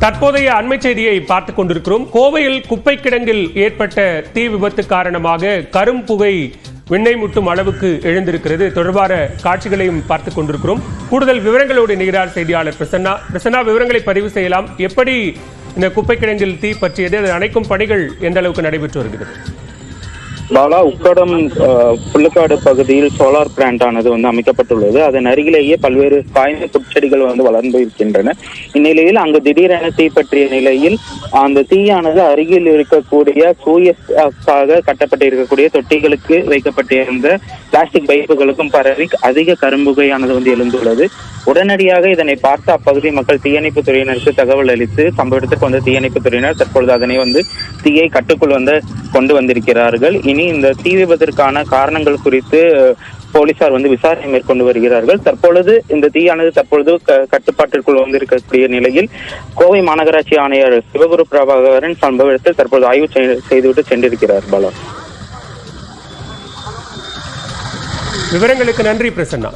தற்போதைய அண்மை செய்தியை பார்த்துக் கொண்டிருக்கிறோம். கோவையில் குப்பை கிடங்கில் ஏற்பட்ட தீ விபத்து காரணமாக கரும்புகை விண்ணை முட்டும் அளவுக்கு எழுந்திருக்கிறது. தொடர்பான காட்சிகளையும் பார்த்துக் கொண்டிருக்கிறோம். கூடுதல் விவரங்களோடு இணைகிறார் செய்தியாளர் பிரசன்னா. விவரங்களை பதிவு செய்யலாம். எப்படி இந்த குப்பை கிடங்கில் தீ பற்றியது, அதை அணைக்கும் பணிகள் எந்த அளவுக்கு நடைபெற்று வருகிறது? பாலா, உக்கடம் புள்ளக்காடு பகுதியில் சோலார் பிளான்ட் ஆனது அமைக்கப்பட்டுள்ளது. அதன் அருகிலேயே பல்வேறு காய்ந்த புற்செடிகள் வளர்ந்து இருக்கின்றன. இந்நிலையில் அங்கு திடீரென தீ பற்றிய நிலையில் அந்த தீயானது அருகில் இருக்கக்கூடிய சூயக்காக கட்டப்பட்டு இருக்கக்கூடிய தொட்டிகளுக்கு வைக்கப்பட்டிருந்த பிளாஸ்டிக் பைப்புகளுக்கும் பரவி அதிக கரும்புகையானது எழுந்துள்ளது. உடனடியாக இதனை பார்த்து அப்பகுதி மக்கள் தீயணைப்பு துறையினருக்கு தகவல் அளித்து சம்பவ இடத்திற்கு வந்த தீயணைப்பு துறையினர் தற்பொழுது அதனை தீயை கட்டுக்குள் கொண்டு வந்திருக்கிறார்கள். இனி இந்த தீ விபத்திற்கான காரணங்கள் குறித்து போலீசார் விசாரணை மேற்கொண்டு வருகிறார்கள். தற்பொழுது இந்த தீயானது கட்டுப்பாட்டிற்குள் இருக்கக்கூடிய நிலையில் கோவை மாநகராட்சி ஆணையர் சிவகுரு பிரபாகரன் சம்பவ இடத்தில் தற்போது ஆய்வு செய்துவிட்டு சென்றிருக்கிறார். பாலா, விவரங்களுக்கு நன்றி பிரசன்னா.